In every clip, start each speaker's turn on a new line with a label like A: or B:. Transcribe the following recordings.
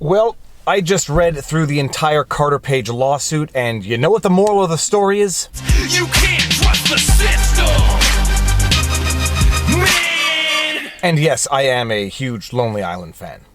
A: Well, I just read through the entire Carter Page lawsuit, and you know what the moral of the story is?
B: You can't trust the system, man!
A: And yes, I am a huge Lonely Island fan.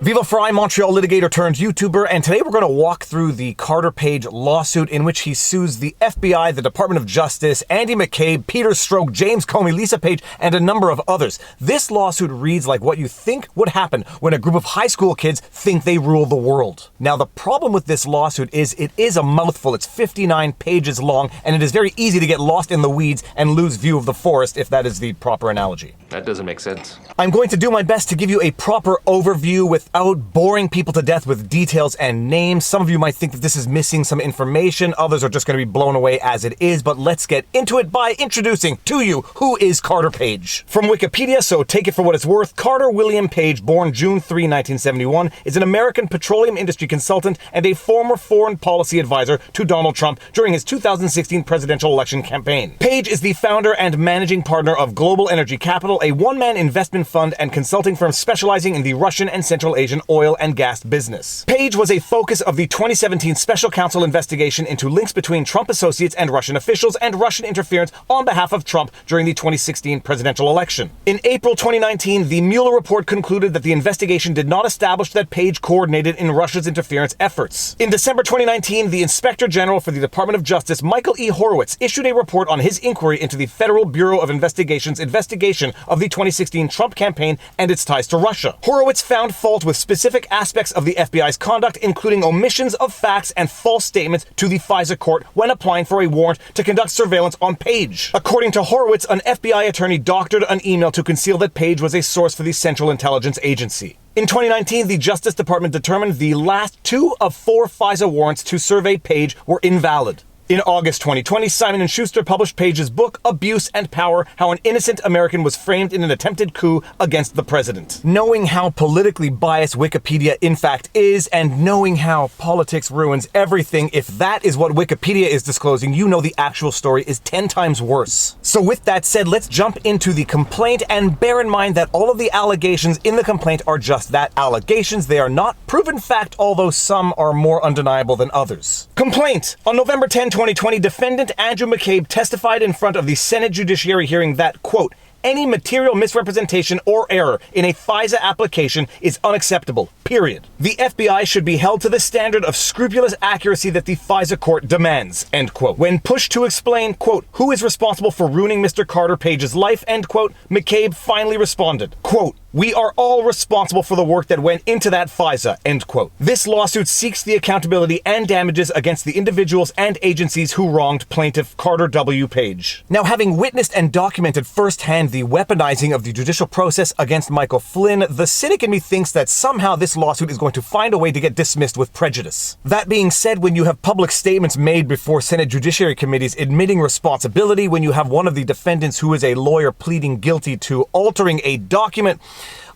A: Viva Frei, Montreal litigator turned YouTuber, and today we're going to walk through the Carter Page lawsuit in which he sues the FBI, the Department of Justice, Andy McCabe, Peter Strzok, James Comey, Lisa Page, and a number of others. This lawsuit reads like what you think would happen when a group of high school kids think they rule the world. Now, the problem with this lawsuit is it is a mouthful. It's 59 pages long, and it is very easy to get lost in the weeds and lose view of the forest, if that is the proper analogy.
C: That doesn't make sense.
A: I'm going to do my best to give you a proper overview without boring people to death with details and names. Some of you might think that this is missing some information. Others are just going to be blown away as it is. But let's get into it by introducing to you who is Carter Page. From Wikipedia, so take it for what it's worth, Carter William Page, born June 3, 1971, is an American petroleum industry consultant and a former foreign policy advisor to Donald Trump during his 2016 presidential election campaign. Page is the founder and managing partner of Global Energy Capital, a one-man investment fund and consulting firm specializing in the Russian and Central Asian oil and gas business. Page was a focus of the 2017 special counsel investigation into links between Trump associates and Russian officials and Russian interference on behalf of Trump during the 2016 presidential election. In April 2019, the Mueller report concluded that the investigation did not establish that Page coordinated in Russia's interference efforts. In December 2019, the Inspector General for the Department of Justice, Michael E. Horowitz, issued a report on his inquiry into the Federal Bureau of Investigation's investigation of the 2016 Trump campaign and its ties to Russia. Horowitz found fault with specific aspects of the FBI's conduct, including omissions of facts and false statements to the FISA court when applying for a warrant to conduct surveillance on Page. According to Horowitz, an FBI attorney doctored an email to conceal that Page was a source for the Central Intelligence Agency. In 2019, the Justice Department determined the last 2 of 4 FISA warrants to survey Page were invalid. In August 2020, Simon & Schuster published Page's book, Abuse and Power, How an Innocent American Was Framed in an Attempted Coup Against the President. Knowing how politically biased Wikipedia in fact is, and knowing how politics ruins everything, if that is what Wikipedia is disclosing, you know the actual story is 10 times worse. So with that said, let's jump into the complaint, and bear in mind that all of the allegations in the complaint are just that, allegations. They are not proven fact, although some are more undeniable than others. Complaint. On November 10, 2020, defendant Andrew McCabe testified in front of the Senate Judiciary hearing that, quote, any material misrepresentation or error in a FISA application is unacceptable, period. The FBI should be held to the standard of scrupulous accuracy that the FISA court demands, end quote. When pushed to explain, quote, who is responsible for ruining Mr. Carter Page's life, end quote, McCabe finally responded, quote, we are all responsible for the work that went into that FISA, end quote. This lawsuit seeks the accountability and damages against the individuals and agencies who wronged plaintiff Carter W. Page. Now, having witnessed and documented firsthand the weaponizing of the judicial process against Michael Flynn, the cynic in me thinks that somehow this lawsuit is going to find a way to get dismissed with prejudice. That being said, when you have public statements made before Senate Judiciary Committees admitting responsibility, when you have one of the defendants who is a lawyer pleading guilty to altering a document,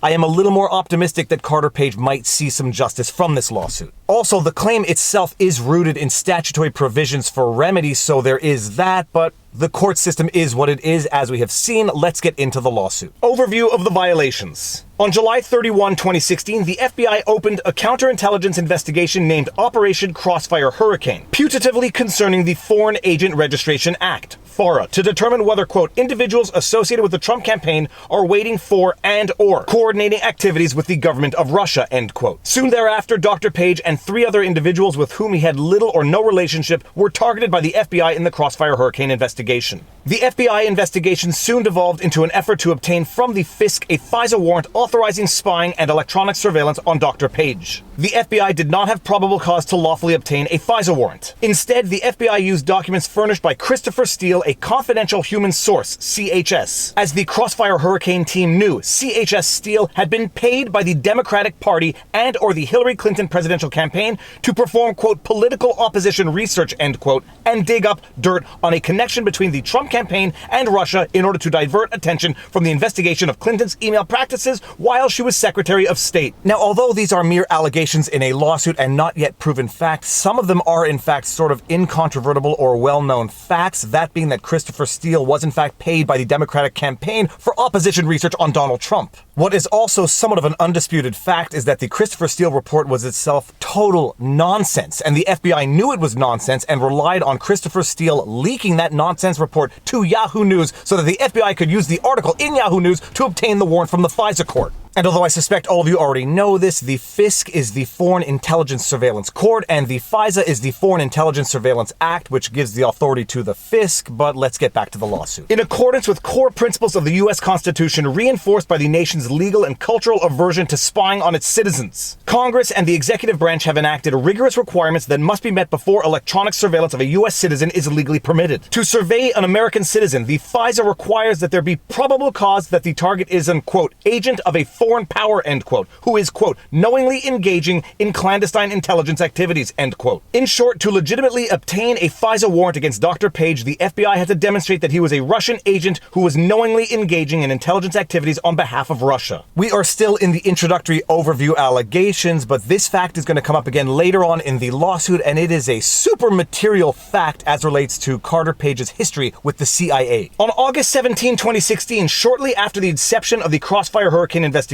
A: I am a little more optimistic that Carter Page might see some justice from this lawsuit. Also, the claim itself is rooted in statutory provisions for remedies, so there is that, but the court system is what it is, as we have seen. Let's get into the lawsuit. Overview of the violations. On July 31, 2016, the FBI opened a counterintelligence investigation named Operation Crossfire Hurricane, putatively concerning the Foreign Agent Registration Act, FARA, to determine whether, quote, individuals associated with the Trump campaign are waiting for and or coordinating activities with the government of Russia, end quote. Soon thereafter, Dr. Page and 3 other individuals with whom he had little or no relationship were targeted by the FBI in the Crossfire Hurricane investigation. The FBI investigation soon devolved into an effort to obtain from the FISC a FISA warrant authorizing spying and electronic surveillance on Dr. Page. The FBI did not have probable cause to lawfully obtain a FISA warrant. Instead, the FBI used documents furnished by Christopher Steele, a confidential human source, CHS. As the Crossfire Hurricane team knew, CHS Steele had been paid by the Democratic Party and or the Hillary Clinton presidential campaign to perform, quote, political opposition research, end quote, and dig up dirt on a connection between the Trump campaign and Russia in order to divert attention from the investigation of Clinton's email practices while she was Secretary of State. Now, although these are mere allegations in a lawsuit and not yet proven facts, some of them are in fact sort of incontrovertible or well-known facts, that being that Christopher Steele was in fact paid by the Democratic campaign for opposition research on Donald Trump. What is also somewhat of an undisputed fact is that the Christopher Steele report was itself total nonsense, and the FBI knew it was nonsense and relied on Christopher Steele leaking that nonsense report to Yahoo News so that the FBI could use the article in Yahoo News to obtain the warrant from the FISA court. And although I suspect all of you already know this, the FISC is the Foreign Intelligence Surveillance Court, and the FISA is the Foreign Intelligence Surveillance Act, which gives the authority to the FISC, but let's get back to the lawsuit. In accordance with core principles of the U.S. Constitution reinforced by the nation's legal and cultural aversion to spying on its citizens, Congress and the executive branch have enacted rigorous requirements that must be met before electronic surveillance of a U.S. citizen is legally permitted. To survey an American citizen, the FISA requires that there be probable cause that the target is an, quote, agent of a foreign power, end quote, who is, quote, knowingly engaging in clandestine intelligence activities, end quote. In short, to legitimately obtain a FISA warrant against Dr. Page, the FBI had to demonstrate that he was a Russian agent who was knowingly engaging in intelligence activities on behalf of Russia. We are still in the introductory overview allegations, but this fact is going to come up again later on in the lawsuit, and it is a super material fact as relates to Carter Page's history with the CIA. On August 17, 2016, shortly after the inception of the Crossfire Hurricane investigation,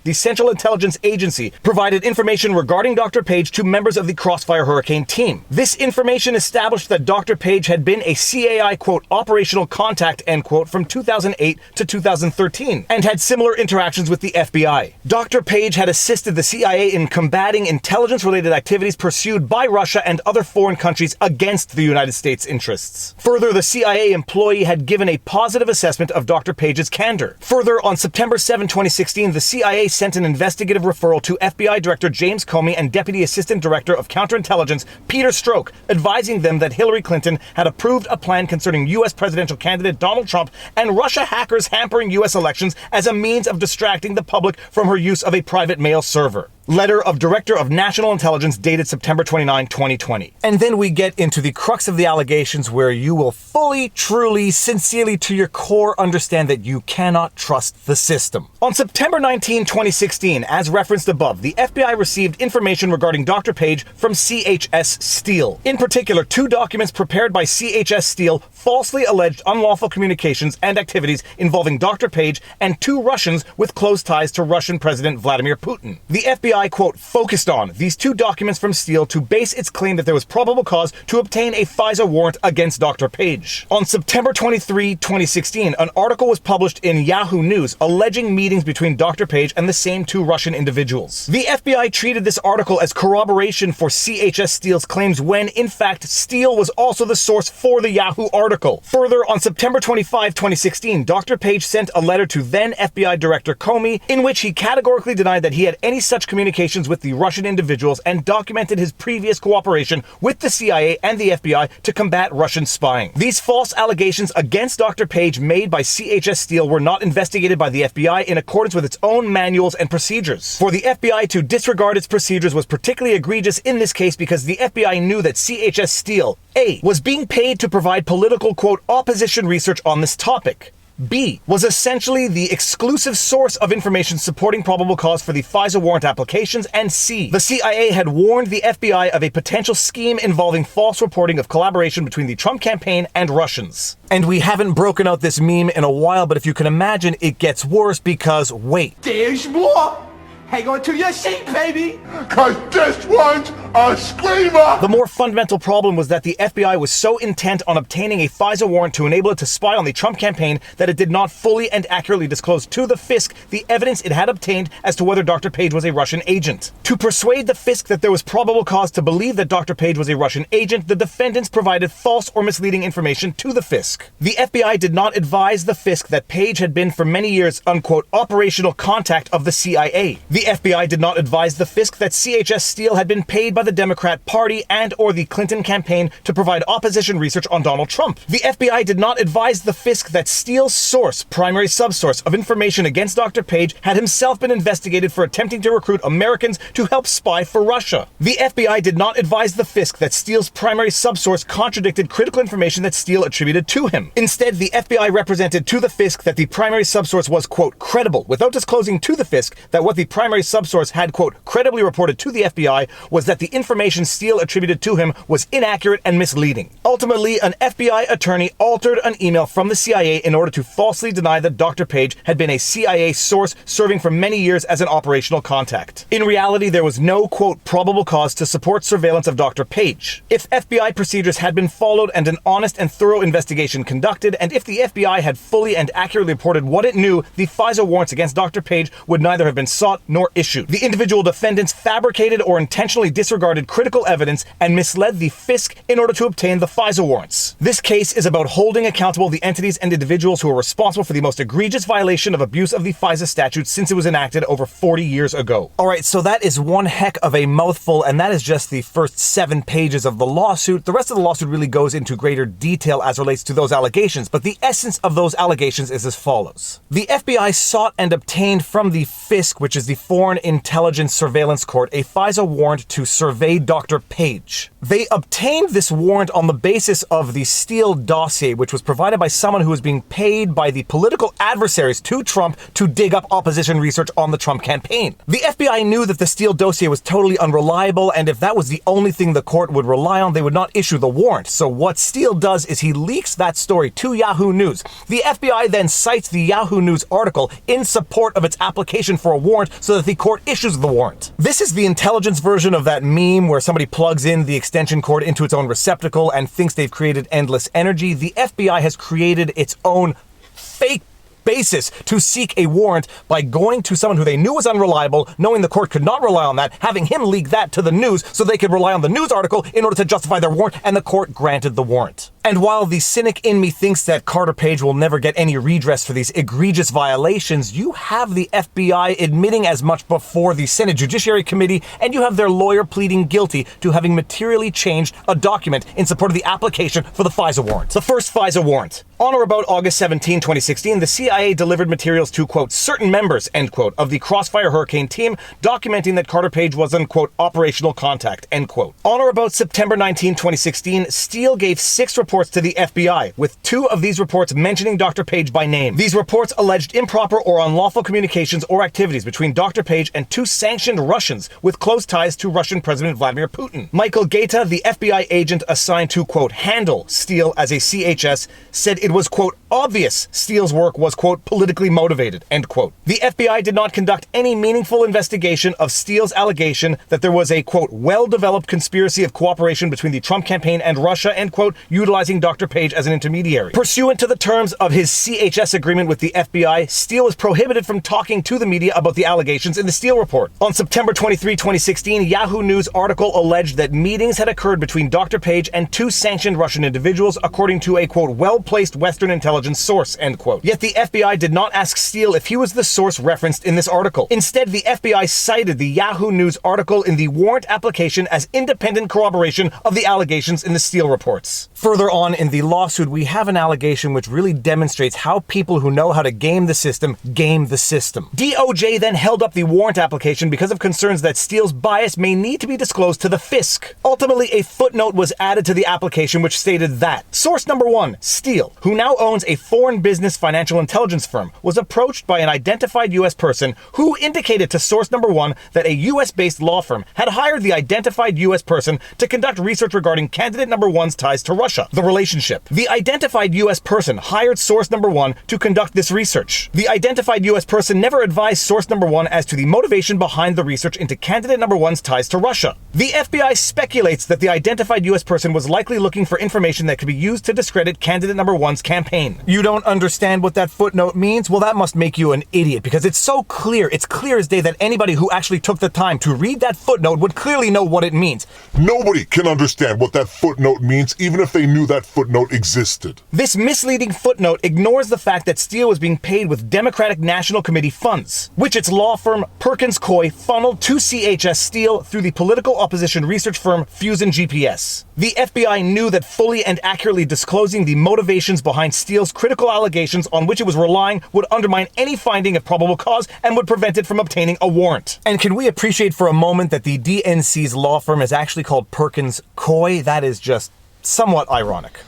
A: the Central Intelligence Agency provided information regarding Dr. Page to members of the Crossfire Hurricane team. This information established that Dr. Page had been a CAI, quote, operational contact, end quote, from 2008 to 2013, and had similar interactions with the FBI. Dr. Page had assisted the CIA in combating intelligence-related activities pursued by Russia and other foreign countries against the United States' interests. Further, the CIA employee had given a positive assessment of Dr. Page's candor. Further, on September 7, 2016, the CIA sent an investigative referral to FBI Director James Comey and Deputy Assistant Director of Counterintelligence Peter Strzok, advising them that Hillary Clinton had approved a plan concerning U.S. presidential candidate Donald Trump and Russia hackers hampering U.S. elections as a means of distracting the public from her use of a private mail server. Letter of Director of National Intelligence dated September 29, 2020. And then we get into the crux of the allegations where you will fully, truly, sincerely to your core understand that you cannot trust the system. On September 19, 2016, as referenced above, the FBI received information regarding Dr. Page from CHS Steele. In particular, 2 documents prepared by CHS Steele falsely alleged unlawful communications and activities involving Dr. Page and 2 Russians with close ties to Russian President Vladimir Putin. The FBI, quote, focused on these 2 documents from Steele to base its claim that there was probable cause to obtain a FISA warrant against Dr. Page. On September 23, 2016, an article was published in Yahoo News alleging meetings between Dr. Page and the same 2 Russian individuals. The FBI treated this article as corroboration for CHS Steele's claims when, in fact, Steele was also the source for the Yahoo article. Further, on September 25, 2016, Dr. Page sent a letter to then FBI Director Comey in which he categorically denied that he had any such communications with the Russian individuals and documented his previous cooperation with the CIA and the FBI to combat Russian spying. These false allegations against Dr. Page made by CHS Steele were not investigated by the FBI in accordance with its own manuals and procedures. For the FBI to disregard its procedures was particularly egregious in this case because the FBI knew that CHS Steele, A, was being paid to provide political, quote, opposition research on this topic, B, was essentially the exclusive source of information supporting probable cause for the FISA warrant applications, and C, the CIA had warned the FBI of a potential scheme involving false reporting of collaboration between the Trump campaign and Russians. And we haven't broken out this meme in a while, but if you can imagine, it gets worse because, wait.
C: There's more! Hang on to your seat, baby!
D: 'Cause this one's a screamer!
A: The more fundamental problem was that the FBI was so intent on obtaining a FISA warrant to enable it to spy on the Trump campaign that it did not fully and accurately disclose to the FISC the evidence it had obtained as to whether Dr. Page was a Russian agent. To persuade the FISC that there was probable cause to believe that Dr. Page was a Russian agent, the defendants provided false or misleading information to the FISC. The FBI did not advise the FISC that Page had been for many years, unquote, operational contact of the CIA. The FBI did not advise the FISC that CHS Steele had been paid by the Democrat Party and or the Clinton campaign to provide opposition research on Donald Trump. The FBI did not advise the FISC that Steele's source, primary subsource of information against Dr. Page, had himself been investigated for attempting to recruit Americans to help spy for Russia. The FBI did not advise the FISC that Steele's primary subsource contradicted critical information that Steele attributed to him. Instead, the FBI represented to the FISC that the primary subsource was, quote, credible, without disclosing to the FISC that what the primary subsource had, quote, credibly reported to the FBI was that the the information Steele attributed to him was inaccurate and misleading. Ultimately, an FBI attorney altered an email from the CIA in order to falsely deny that Dr. Page had been a CIA source serving for many years as an operational contact. In reality, there was no, quote, probable cause to support surveillance of Dr. Page. If FBI procedures had been followed and an honest and thorough investigation conducted, and if the FBI had fully and accurately reported what it knew, the FISA warrants against Dr. Page would neither have been sought nor issued. The individual defendants fabricated or intentionally disregarded critical evidence and misled the FISC in order to obtain the FISA warrants. This case is about holding accountable the entities and individuals who are responsible for the most egregious violation of abuse of the FISA statute since it was enacted over 40 years ago. Alright, so that is one heck of a mouthful, and that is just the first 7 pages of the lawsuit. The rest of the lawsuit really goes into greater detail as relates to those allegations, but the essence of those allegations is as follows. The FBI sought and obtained from the FISC, which is the Foreign Intelligence Surveillance Court, a FISA warrant to survey Dr. Page. They obtained this warrant on the basis of the Steele dossier, which was provided by someone who was being paid by the political adversaries to Trump to dig up opposition research on the Trump campaign. The FBI knew that the Steele dossier was totally unreliable, and if that was the only thing the court would rely on, they would not issue the warrant. So what Steele does is he leaks that story to Yahoo News. The FBI then cites the Yahoo News article in support of its application for a warrant so that the court issues the warrant. This is the intelligence version of that meme where somebody plugs in the extension cord into its own receptacle and thinks they've created endless energy. The FBI has created its own fake basis to seek a warrant by going to someone who they knew was unreliable, knowing the court could not rely on that, having him leak that to the news so they could rely on the news article in order to justify their warrant, and the court granted the warrant. And while the cynic in me thinks that Carter Page will never get any redress for these egregious violations, you have the FBI admitting as much before the Senate Judiciary Committee, and you have their lawyer pleading guilty to having materially changed a document in support of the application for the FISA warrant. The first FISA warrant. On or about August 17, 2016, the CIA delivered materials to, quote, certain members, end quote, of the Crossfire Hurricane team, documenting that Carter Page was an, quote, operational contact, end quote. On or about September 19, 2016, Steele gave 6 reports to the FBI, with 2 of these reports mentioning Dr. Page by name. These reports alleged improper or unlawful communications or activities between Dr. Page and 2 sanctioned Russians with close ties to Russian President Vladimir Putin. Michael Gaeta, the FBI agent assigned to, quote, handle Steele as a CHS, said it was, quote, obvious Steele's work was, quote, politically motivated, end quote. The FBI did not conduct any meaningful investigation of Steele's allegation that there was a, quote, well-developed conspiracy of cooperation between the Trump campaign and Russia, end quote, utilizing Dr. Page as an intermediary. Pursuant to the terms of his CHS agreement with the FBI, Steele was prohibited from talking to the media about the allegations in the Steele report. On September 23, 2016, Yahoo News article alleged that meetings had occurred between Dr. Page and 2 sanctioned Russian individuals, according to a, quote, well-placed Western intelligence source, end quote. Yet the FBI did not ask Steele if he was the source referenced in this article. Instead, the FBI cited the Yahoo News article in the warrant application as independent corroboration of the allegations in the Steele reports. Further on in the lawsuit, we have an allegation which really demonstrates how people who know how to game the system game the system. DOJ then held up the warrant application because of concerns that Steele's bias may need to be disclosed to the FISC. Ultimately, a footnote was added to the application which stated that source number 1, Steele, who now owns a foreign business financial intelligence firm, was approached by an identified U.S. person who indicated to source number 1 that a U.S.-based law firm had hired the identified U.S. person to conduct research regarding candidate number 1's ties to Russia. The relationship. The identified U.S. person hired source number 1 to conduct this research. The identified U.S. person never advised source number 1 as to the motivation behind the research into candidate number 1's ties to Russia. The FBI speculates that the identified U.S. person was likely looking for information that could be used to discredit candidate number 1's campaign. You don't understand what that footnote means? Well, that must make you an idiot, because it's so clear. It's clear as day that anybody who actually took the time to read that footnote would clearly know what it means.
D: Nobody can understand what that footnote means, even if they knew that footnote existed.
A: This misleading footnote ignores the fact that Steele was being paid with Democratic National Committee funds, which its law firm Perkins Coie funneled to CHS Steele through the political opposition research firm Fusion GPS. The FBI knew that fully and accurately disclosing the motivations behind Steele's critical allegations on which it was relying would undermine any finding of probable cause and would prevent it from obtaining a warrant. And can we appreciate for a moment that the DNC's law firm is actually called Perkins Coie? That is just somewhat ironic.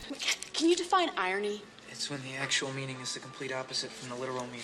E: Can you define irony?
F: It's when the actual meaning is the complete opposite from the literal meaning.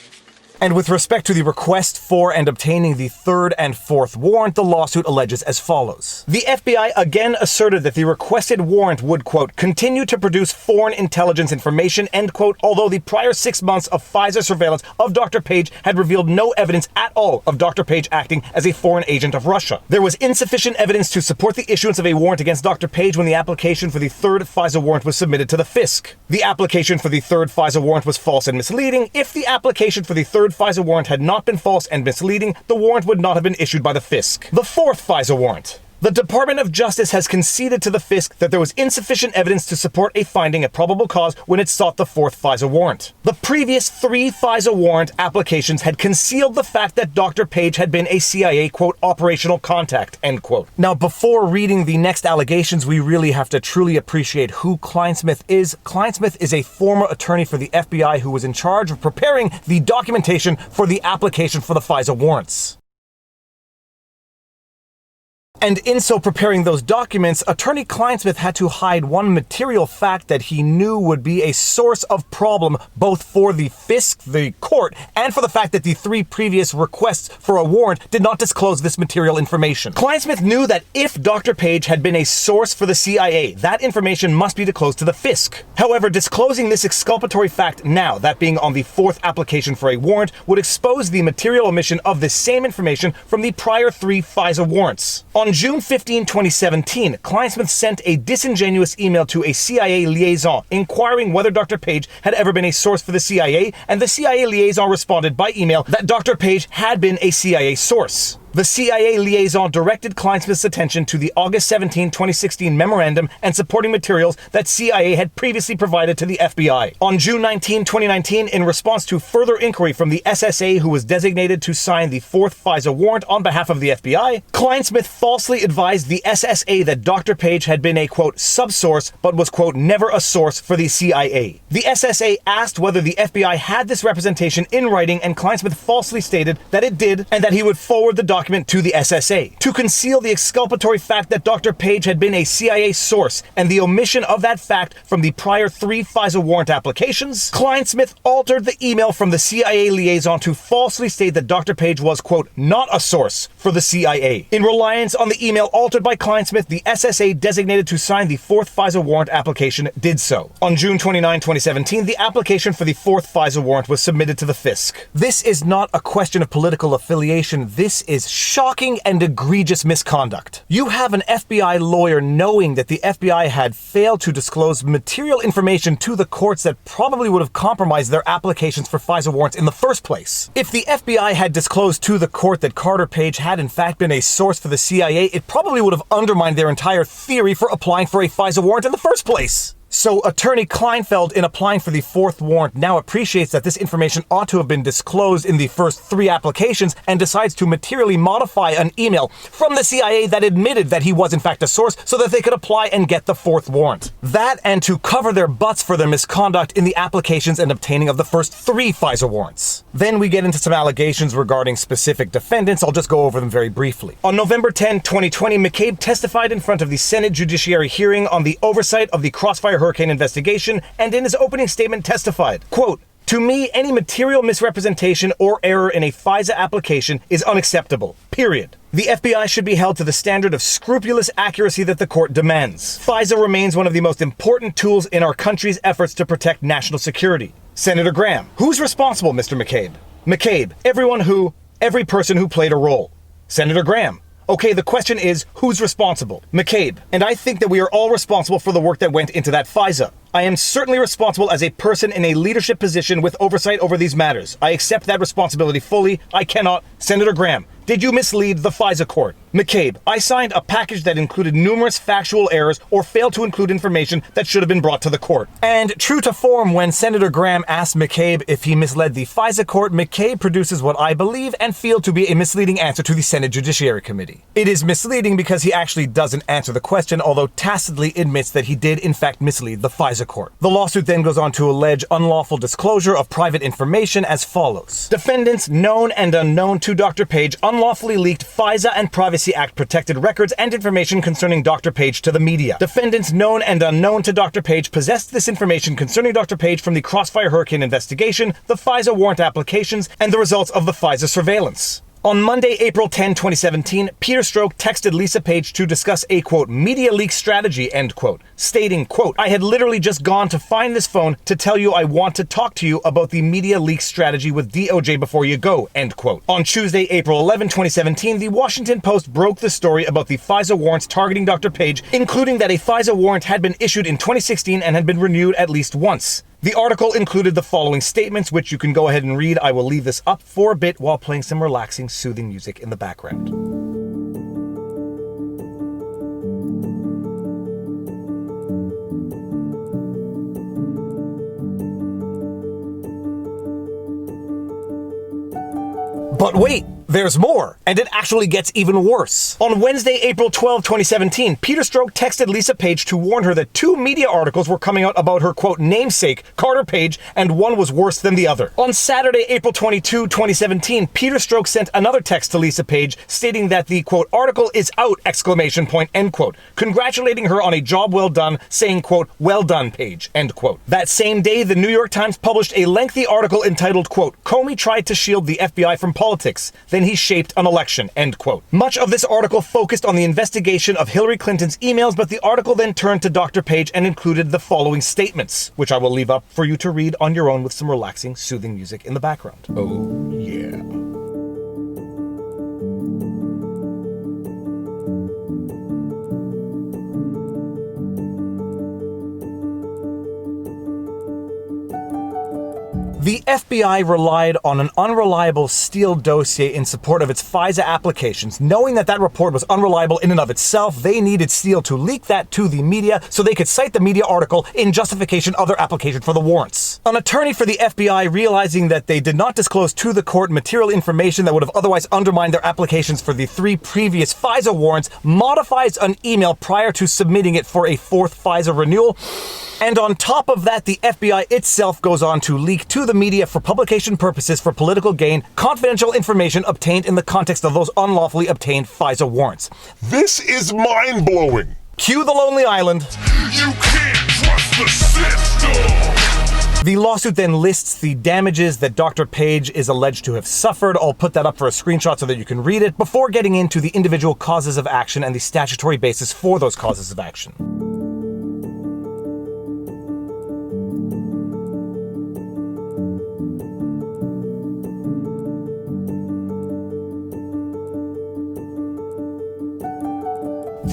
A: And with respect to the request for and obtaining the third and fourth warrant, the lawsuit alleges as follows. The FBI again asserted that the requested warrant would, quote, continue to produce foreign intelligence information, end quote, although the prior 6 months of Pfizer surveillance of Dr. Page had revealed no evidence at all of Dr. Page acting as a foreign agent of Russia. There was insufficient evidence to support the issuance of a warrant against Dr. Page when the application for the third Pfizer warrant was submitted to the FISC. The application for the third Pfizer warrant was false and misleading. If the application for the third Pfizer warrant had not been false and misleading, the warrant would not have been issued by the FISC. The fourth Pfizer warrant. The Department of Justice has conceded to the FISC that there was insufficient evidence to support a finding of probable cause when it sought the fourth Pfizer warrant. The previous 3 Pfizer warrant applications had concealed the fact that Dr. Page had been a CIA, quote, operational contact, end quote. Now, before reading the next allegations, we really have to truly appreciate who Kleinsmith is. Kleinsmith is a former attorney for the FBI who was in charge of preparing the documentation for the application for the Pfizer warrants. And in so preparing those documents, Attorney Kleinsmith had to hide one material fact that he knew would be a source of problem both for the FISC, the court, and for the fact that the 3 previous requests for a warrant did not disclose this material information. Kleinsmith knew that if Dr. Page had been a source for the CIA, that information must be disclosed to the FISC. However, disclosing this exculpatory fact now, that being on the 4th application for a warrant, would expose the material omission of this same information from the prior 3 Pfizer warrants. On June 15, 2017, Kleinsmith sent a disingenuous email to a CIA liaison inquiring whether Dr. Page had ever been a source for the CIA, and the CIA liaison responded by email that Dr. Page had been a CIA source. The CIA liaison directed Kleinsmith's attention to the August 17, 2016 memorandum and supporting materials that CIA had previously provided to the FBI. On June 19, 2019, in response to further inquiry from the SSA who was designated to sign the 4th Pfizer warrant on behalf of the FBI, Kleinsmith falsely advised the SSA that Dr. Page had been a, quote, subsource, but was, quote, never a source for the CIA. The SSA asked whether the FBI had this representation in writing, and Kleinsmith falsely stated that it did and that he would forward the document to the SSA. To conceal the exculpatory fact that Dr. Page had been a CIA source and the omission of that fact from the prior 3 Pfizer warrant applications, Kleinsmith altered the email from the CIA liaison to falsely state that Dr. Page was, quote, not a source for the CIA. In reliance on the email altered by Kleinsmith, the SSA designated to sign the 4th Pfizer warrant application did so. On June 29, 2017, the application for the 4th Pfizer warrant was submitted to the FISC. This is not a question of political affiliation. This is shocking and egregious misconduct. You have an FBI lawyer knowing that the FBI had failed to disclose material information to the courts that probably would have compromised their applications for Pfizer warrants in the first place. If the FBI had disclosed to the court that Carter Page had in fact been a source for the CIA, it probably would have undermined their entire theory for applying for a Pfizer warrant in the first place. So Attorney Kleinfeld, in applying for the 4th warrant, now appreciates that this information ought to have been disclosed in the first 3 applications and decides to materially modify an email from the CIA that admitted that he was in fact a source so that they could apply and get the 4th warrant. That, and to cover their butts for their misconduct in the applications and obtaining of the first 3 Pfizer warrants. Then we get into some allegations regarding specific defendants. I'll just go over them very briefly. On November 10, 2020, McCabe testified in front of the Senate Judiciary hearing on the oversight of the Crossfire Hurricane investigation, and in his opening statement testified, quote, to me, any material misrepresentation or error in a FISA application is unacceptable, period. The FBI should be held to the standard of scrupulous accuracy that the court demands. FISA remains one of the most important tools in our country's efforts to protect national security. Senator Graham, who's responsible, Mr. McCabe? McCabe, every person who played a role. Senator Graham, okay, the question is, who's responsible? McCabe, and I think that we are all responsible for the work that went into that FISA. I am certainly responsible as a person in a leadership position with oversight over these matters. I accept that responsibility fully. I cannot. Senator Graham, did you mislead the FISA court? McCabe, I signed a package that included numerous factual errors or failed to include information that should have been brought to the court. And true to form, when Senator Graham asked McCabe if he misled the FISA court, McCabe produces what I believe and feel to be a misleading answer to the Senate Judiciary Committee. It is misleading because he actually doesn't answer the question, although tacitly admits that he did in fact mislead the FISA court. The lawsuit then goes on to allege unlawful disclosure of private information as follows. Defendants known and unknown to Dr. Page unlawfully leaked FISA and privacy Privacy Act protected records and information concerning Dr. Page to the media. Defendants known and unknown to Dr. Page possessed this information concerning Dr. Page from the Crossfire Hurricane investigation, the FISA warrant applications, and the results of the FISA surveillance. On Monday, April 10, 2017, Peter Strzok texted Lisa Page to discuss a, quote, media leak strategy, end quote, stating, quote, I had literally just gone to find this phone to tell you I want to talk to you about the media leak strategy with DOJ before you go, end quote. On Tuesday, April 11, 2017, the Washington Post broke the story about the FISA warrants targeting Dr. Page, including that a FISA warrant had been issued in 2016 and had been renewed at least once. The article included the following statements, which you can go ahead and read. I will leave this up for a bit while playing some relaxing, soothing music in the background. But wait! There's more, and it actually gets even worse. On Wednesday, April 12, 2017, Peter Strzok texted Lisa Page to warn her that 2 media articles were coming out about her, quote, namesake, Carter Page, and one was worse than the other. On Saturday, April 22, 2017, Peter Strzok sent another text to Lisa Page stating that the, quote, article is out, exclamation point, end quote, congratulating her on a job well done, saying, quote, well done, Page, end quote. That same day, the New York Times published a lengthy article entitled, quote, Comey tried to shield the FBI from politics. Then he shaped an election, end quote. Much of this article focused on the investigation of Hillary Clinton's emails, but the article then turned to Dr. Page and included the following statements, which I will leave up for you to read on your own with some relaxing, soothing music in the background. Oh, yeah. The FBI relied on an unreliable Steele dossier in support of its FISA applications. Knowing that that report was unreliable in and of itself, they needed Steele to leak that to the media so they could cite the media article in justification of their application for the warrants. An attorney for the FBI, realizing that they did not disclose to the court material information that would have otherwise undermined their applications for the 3 previous FISA warrants, modifies an email prior to submitting it for a 4th FISA renewal. And on top of that, the FBI itself goes on to leak to the media for publication purposes for political gain confidential information obtained in the context of those unlawfully obtained FISA warrants.
D: This is mind-blowing.
A: Cue the Lonely Island.
B: You can't trust the system.
A: The lawsuit then lists the damages that Dr. Page is alleged to have suffered. I'll put that up for a screenshot so that you can read it before getting into the individual causes of action and the statutory basis for those causes of action.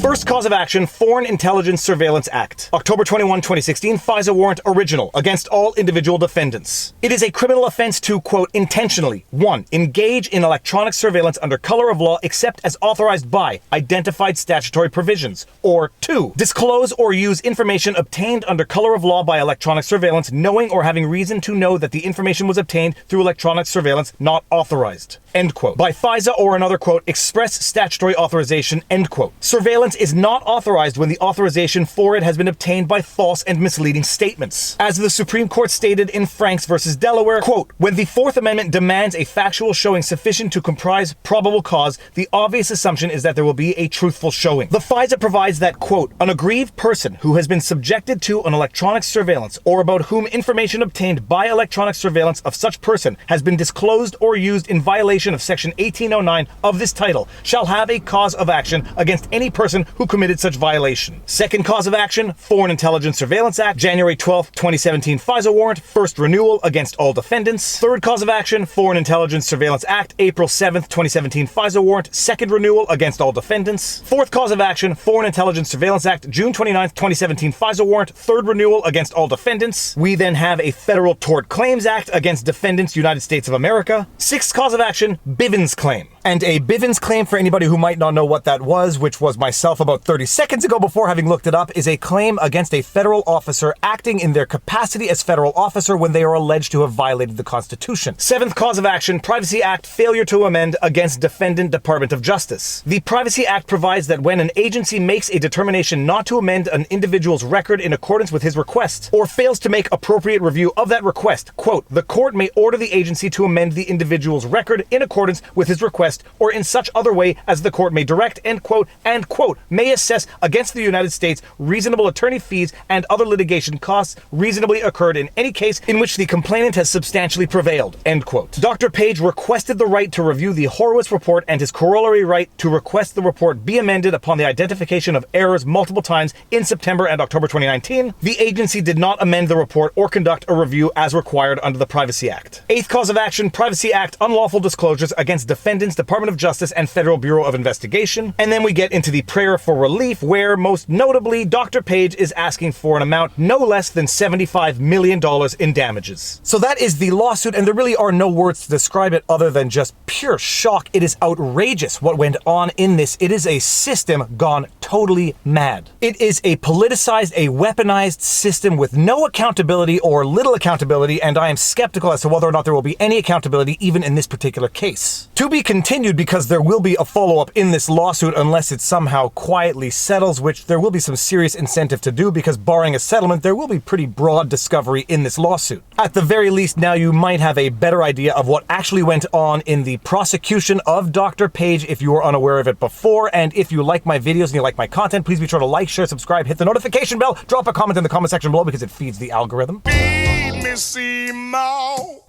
A: First cause of action, Foreign Intelligence Surveillance Act. October 21, 2016, FISA warrant original against all individual defendants. It is a criminal offense to, quote, intentionally, 1. Engage in electronic surveillance under color of law except as authorized by identified statutory provisions. Or 2. Disclose or use information obtained under color of law by electronic surveillance, knowing or having reason to know that the information was obtained through electronic surveillance not authorized. End quote. By FISA or another, quote, express statutory authorization, end quote. Surveillance is not authorized when the authorization for it has been obtained by false and misleading statements. As the Supreme Court stated in Franks versus Delaware, quote, when the Fourth Amendment demands a factual showing sufficient to comprise probable cause, the obvious assumption is that there will be a truthful showing. The FISA provides that, quote, an aggrieved person who has been subjected to an electronic surveillance or about whom information obtained by electronic surveillance of such person has been disclosed or used in violation of Section 1809 of this title shall have a cause of action against any person who committed such violation. Second cause of action, Foreign Intelligence Surveillance Act, January 12, 2017 FISA warrant, first renewal against all defendants. Third cause of action, Foreign Intelligence Surveillance Act, April 7, 2017 FISA warrant, second renewal against all defendants. Fourth cause of action, Foreign Intelligence Surveillance Act, June 29, 2017 FISA warrant, third renewal against all defendants. We then have a Federal Tort Claims Act against defendants, United States of America. Sixth cause of action, Bivens claim. And a Bivens claim, for anybody who might not know what that was, which was myself about 30 seconds ago before having looked it up, is a claim against a federal officer acting in their capacity as federal officer when they are alleged to have violated the Constitution. Seventh cause of action, Privacy Act, failure to amend against defendant Department of Justice. The Privacy Act provides that when an agency makes a determination not to amend an individual's record in accordance with his request, or fails to make appropriate review of that request, quote, the court may order the agency to amend the individual's record in accordance with his request arrest, or in such other way as the court may direct, end quote, and quote, may assess against the United States reasonable attorney fees and other litigation costs reasonably occurred in any case in which the complainant has substantially prevailed, end quote. Dr. Page requested the right to review the Horowitz report and his corollary right to request the report be amended upon the identification of errors multiple times in September and October 2019. The agency did not amend the report or conduct a review as required under the Privacy Act. Eighth cause of action, Privacy Act, unlawful disclosures against defendants, Department of Justice, and Federal Bureau of Investigation. And then we get into the prayer for relief, where most notably Dr. Page is asking for an amount no less than $75 million in damages. So that is the lawsuit, and there really are no words to describe it other than just pure shock. It is outrageous what went on in this. It is a system gone totally mad. It is a politicized, a weaponized system with no accountability or little accountability, and I am skeptical as to whether or not there will be any accountability even in this particular case. To be continued, because there will be a follow-up in this lawsuit unless it somehow quietly settles, which there will be some serious incentive to do, because barring a settlement, there will be pretty broad discovery in this lawsuit. At the very least, now you might have a better idea of what actually went on in the prosecution of Dr. Page if you were unaware of it before. And if you like my videos and you like my content, please be sure to like, share, subscribe, hit the notification bell, drop a comment in the comment section below because it feeds the algorithm.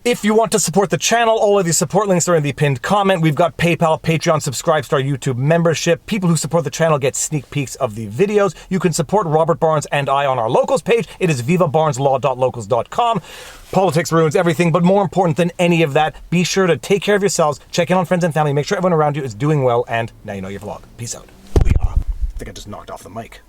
A: If you want to support the channel, all of the support links are in the pinned comment. We've got PayPal, Patreon, subscribe to our YouTube membership. People who support the channel get sneak peeks of the videos. You can support Robert Barnes and I on our locals page. It is vivabarneslaw.locals.com. Politics ruins everything, but more important than any of that, be sure to take care of yourselves, check in on friends and family, make sure everyone around you is doing well, and now you know your vlog. Peace out. Booyah. I think I just knocked off the mic.